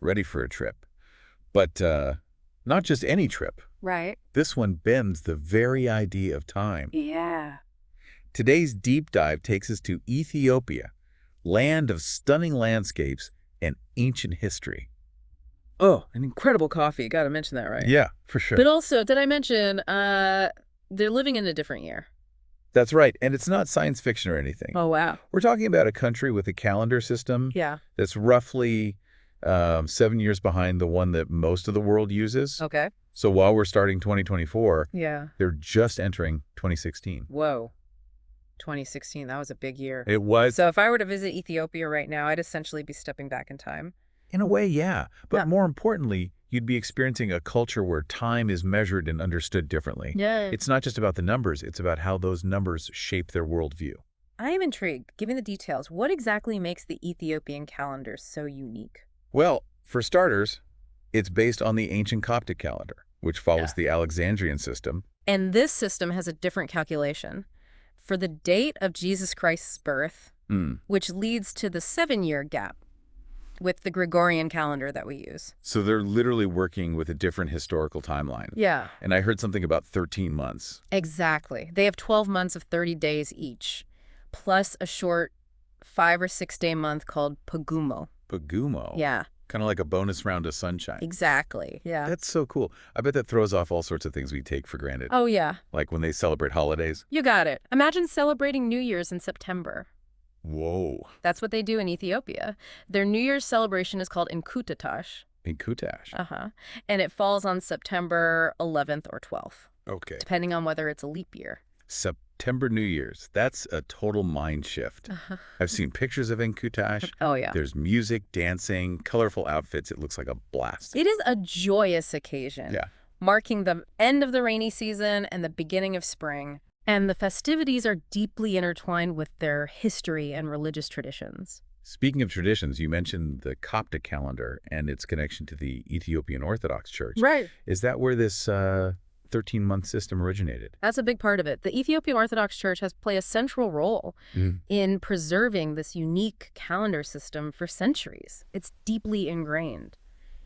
ready for a trip. But not just any trip. Right. This one bends the very idea of time. Yeah. Today's deep dive takes us to Ethiopia, land of stunning landscapes and ancient history. Oh, an incredible coffee. Got to mention that, right? Yeah, for sure. But also, did I mention they're living in a different year? That's right. And it's not science fiction or anything. Oh, wow. We're talking about a country with a calendar system Yeah. that's roughly 7 years behind the one that most of the world uses. Okay. So while we're starting 2024, Yeah. they're just entering 2016. Whoa. 2016, that was a big year. It was, So if I were to visit Ethiopia right now, I'd essentially be stepping back in time. in a way, yeah. But Yeah. more importantly, you'd be experiencing a culture where time is measured and understood differently. Yeah. It's not just about the numbers, it's about how those numbers shape their worldview. I am intrigued. Given the details, what exactly makes the Ethiopian calendar so unique? Well, for starters, it's based on the ancient Coptic calendar, which follows the Alexandrian system. And this system has a different calculation. For the date of Jesus Christ's birth, which leads to the 7-year gap with the Gregorian calendar that we use. So they're literally working with a different historical timeline. Yeah. And I heard something about 13 months. Exactly. They have 12 months of 30 days each, plus a short 5 or 6 day month called Pagumo. Pagumo. Yeah, Kind of like a bonus round of sunshine. exactly. Yeah. That's so cool. I bet that throws off all sorts of things we take for granted. Oh, yeah. Like when they celebrate holidays. You got it. Imagine celebrating New Year's in September. Whoa. That's what they do in Ethiopia. Their New Year's celebration is called Inkutatash. In Kutash. Uh-huh. And it falls on September 11th or 12th, Okay. depending on whether it's a leap year. September New Year's. That's a total mind shift. I've seen pictures of Inkutash. Oh, yeah. There's music, dancing, colorful outfits. It looks like a blast. It is a joyous occasion, Yeah. marking the end of the rainy season and the beginning of spring. And the festivities are deeply intertwined with their history and religious traditions. Speaking of traditions, you mentioned the Coptic calendar and its connection to the Ethiopian Orthodox Church. Right. Is that where this 13-month system originated? That's a big part of it. The Ethiopian Orthodox Church has played a central role in preserving this unique calendar system for centuries. It's deeply ingrained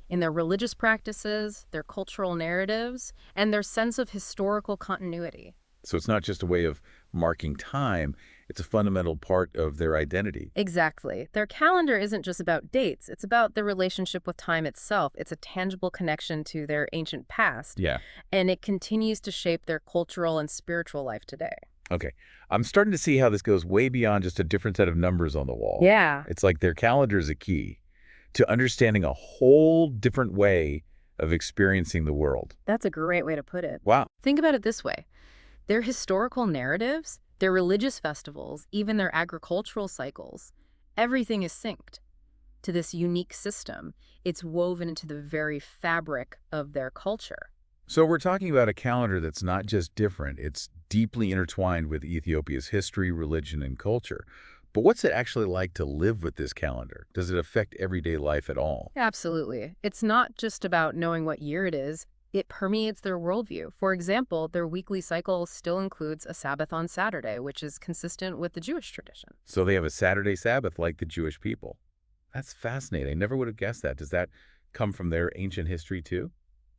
in their religious practices, their cultural narratives, and their sense of historical continuity. So it's not just a way of marking time, it's a fundamental part of their identity. Exactly. Their calendar isn't just about dates. It's about their relationship with time itself. It's a tangible connection to their ancient past. Yeah. And it continues to shape their cultural and spiritual life today. Okay. I'm starting to see how this goes way beyond just a different set of numbers on the wall. Yeah. It's like their calendar is a key to understanding a whole different way of experiencing the world. That's a great way to put it. Wow. Think about it this way. Their historical narratives, their religious festivals, even their agricultural cycles, everything is synced to this unique system. It's woven into the very fabric of their culture. So we're talking about a calendar that's not just different, it's deeply intertwined with Ethiopia's history, religion, and culture. But what's it actually like to live with this calendar? Does it affect everyday life at all? Absolutely. It's not just about knowing what year it is. It permeates their worldview. For example, their weekly cycle still includes a Sabbath on Saturday, which is consistent with the Jewish tradition. So they have a Saturday Sabbath like the Jewish people. That's fascinating. I never would have guessed that. Does that come from their ancient history too?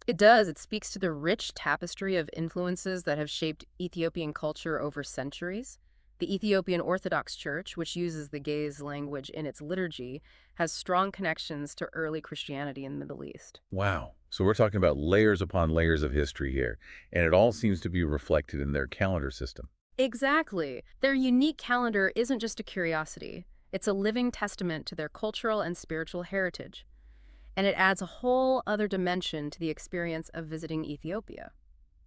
It does. It speaks to the rich tapestry of influences that have shaped Ethiopian culture over centuries. The Ethiopian Orthodox Church, which uses the Ge'ez language in its liturgy, has strong connections to early Christianity in the Middle East. Wow. So we're talking about layers upon layers of history here, and it all seems to be reflected in their calendar system. Exactly. Their unique calendar isn't just a curiosity. It's a living testament to their cultural and spiritual heritage. And it adds a whole other dimension to the experience of visiting Ethiopia.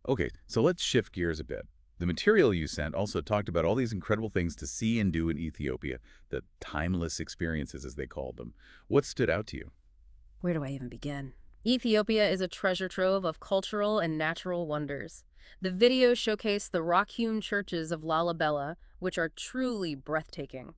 Okay, so let's shift gears a bit. The material you sent also talked about all these incredible things to see and do in Ethiopia, the timeless experiences as they called them. What stood out to you? Where do I even begin? Ethiopia is a treasure trove of cultural and natural wonders. The videos showcase the rock-hewn churches of Lalibela, which are truly breathtaking.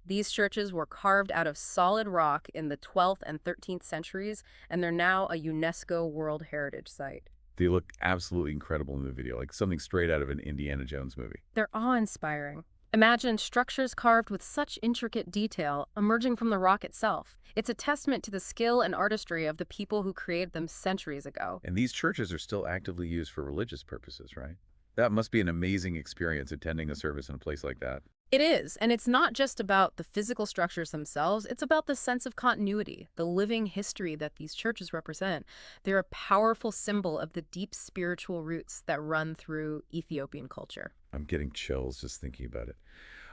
These churches were carved out of solid rock in the 12th and 13th centuries, and they're now a UNESCO World Heritage Site. They look absolutely incredible in the video, like something straight out of an Indiana Jones movie. They're awe-inspiring. Imagine structures carved with such intricate detail emerging from the rock itself. It's a testament to the skill and artistry of the people who created them centuries ago. And these churches are still actively used for religious purposes, right? That must be an amazing experience attending a service in a place like that. It is, and it's not just about the physical structures themselves, it's about the sense of continuity, the living history that these churches represent. They're a powerful symbol of the deep spiritual roots that run through Ethiopian culture. I'm getting chills just thinking about it.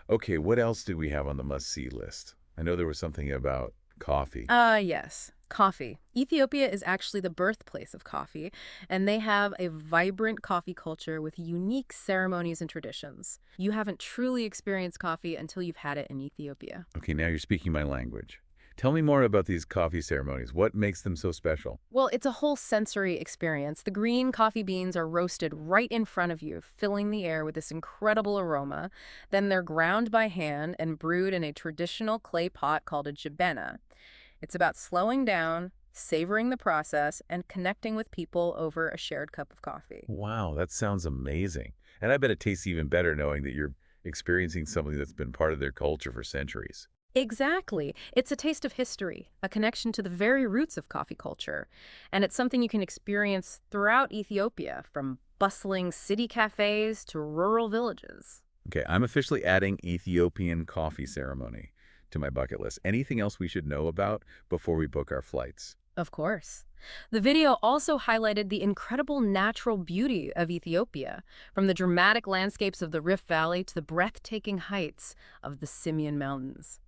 Okay, what else do we have on the must-see list? I know there was something about coffee. Yes. Coffee. Ethiopia is actually the birthplace of coffee, and they have a vibrant coffee culture with unique ceremonies and traditions. You haven't truly experienced coffee until you've had it in Ethiopia. Okay, now you're speaking my language. Tell me more about these coffee ceremonies. What makes them so special? Well, it's a whole sensory experience. The green coffee beans are roasted right in front of you, filling the air with this incredible aroma. Then they're ground by hand and brewed in a traditional clay pot called a jabena. It's about slowing down, savoring the process, and connecting with people over a shared cup of coffee. Wow, that sounds amazing. And I bet it tastes even better knowing that you're experiencing something that's been part of their culture for centuries. Exactly. It's a taste of history, a connection to the very roots of coffee culture. And it's something you can experience throughout Ethiopia, from bustling city cafes to rural villages. Okay, I'm officially adding Ethiopian coffee ceremony to my bucket list. Anything else we should know about before we book our flights? Of course. The video also highlighted the incredible natural beauty of Ethiopia, from the dramatic landscapes of the Rift Valley to the breathtaking heights of the Simien Mountains.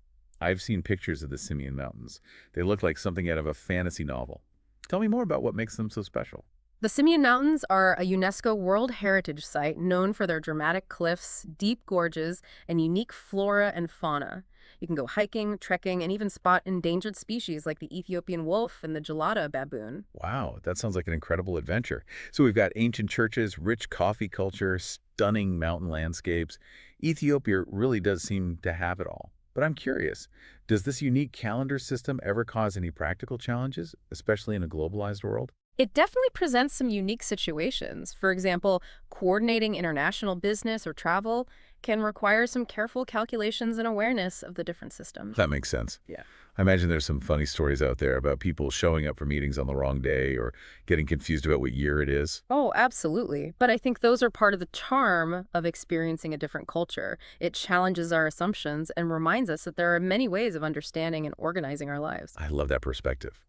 I've seen pictures of the Simien Mountains. They look like something out of a fantasy novel. Tell me more about what makes them so special. The Simien Mountains are a UNESCO World Heritage Site known for their dramatic cliffs, deep gorges, and unique flora and fauna. You can go hiking, trekking, and even spot endangered species like the Ethiopian wolf and the gelada baboon. Wow, that sounds like an incredible adventure. So we've got ancient churches, rich coffee culture, stunning mountain landscapes. Ethiopia really does seem to have it all. But I'm curious, does this unique calendar system ever cause any practical challenges, especially in a globalized world? It definitely presents some unique situations. For example, coordinating international business or travel can require some careful calculations and awareness of the different systems. That makes sense. Yeah. I imagine there's some funny stories out there about people showing up for meetings on the wrong day or getting confused about what year it is. Oh, absolutely. But I think those are part of the charm of experiencing a different culture. It challenges our assumptions and reminds us that there are many ways of understanding and organizing our lives. I love that perspective.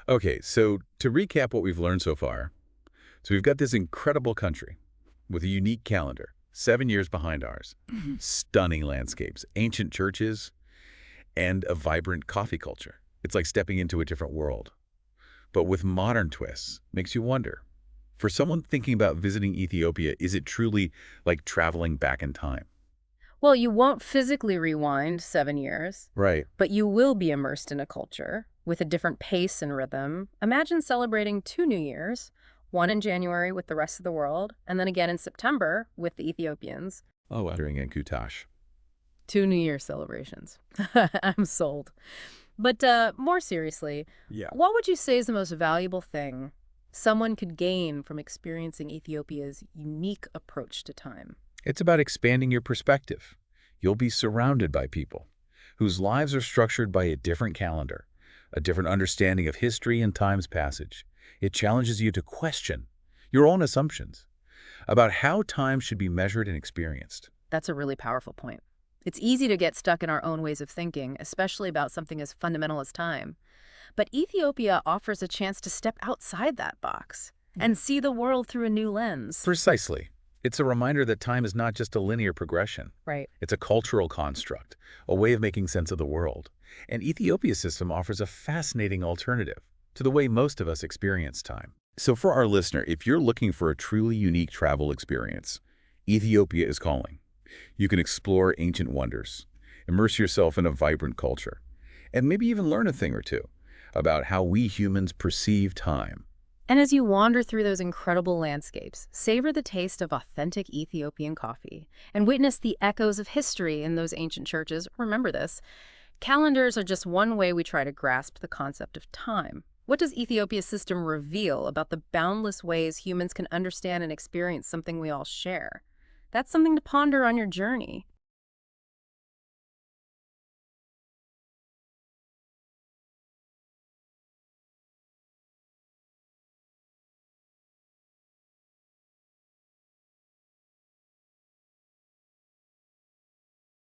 Okay, so to recap what we've learned so far, so we've got this incredible country with a unique calendar, 7 years behind ours, stunning landscapes, ancient churches, and a vibrant coffee culture. It's like stepping into a different world, but with modern twists. Makes you wonder. For someone thinking about visiting Ethiopia, is it truly like traveling back in time? Well, you won't physically rewind 7 years, Right. but you will be immersed in a culture with a different pace and rhythm. Imagine celebrating 2 New Years, one in January with the rest of the world, and then again in September with the Ethiopians. Oh, wow. During Enkutash. 2 New Year celebrations. I'm sold. But more seriously, Yeah. what would you say is the most valuable thing someone could gain from experiencing Ethiopia's unique approach to time? It's about expanding your perspective. You'll be surrounded by people whose lives are structured by a different calendar, a different understanding of history and time's passage. It challenges you to question your own assumptions about how time should be measured and experienced. That's a really powerful point. It's easy to get stuck in our own ways of thinking, especially about something as fundamental as time. But Ethiopia offers a chance to step outside that box and see the world through a new lens. Precisely. It's a reminder that time is not just a linear progression. Right. It's a cultural construct, a way of making sense of the world. And Ethiopia's system offers a fascinating alternative to the way most of us experience time. So for our listener, if you're looking for a truly unique travel experience, Ethiopia is calling. You can explore ancient wonders, immerse yourself in a vibrant culture, and maybe even learn a thing or two about how we humans perceive time. And as you wander through those incredible landscapes, savor the taste of authentic Ethiopian coffee and witness the echoes of history in those ancient churches. Remember this, calendars are just one way we try to grasp the concept of time. What does Ethiopia's system reveal about the boundless ways humans can understand and experience something we all share? That's something to ponder on your journey.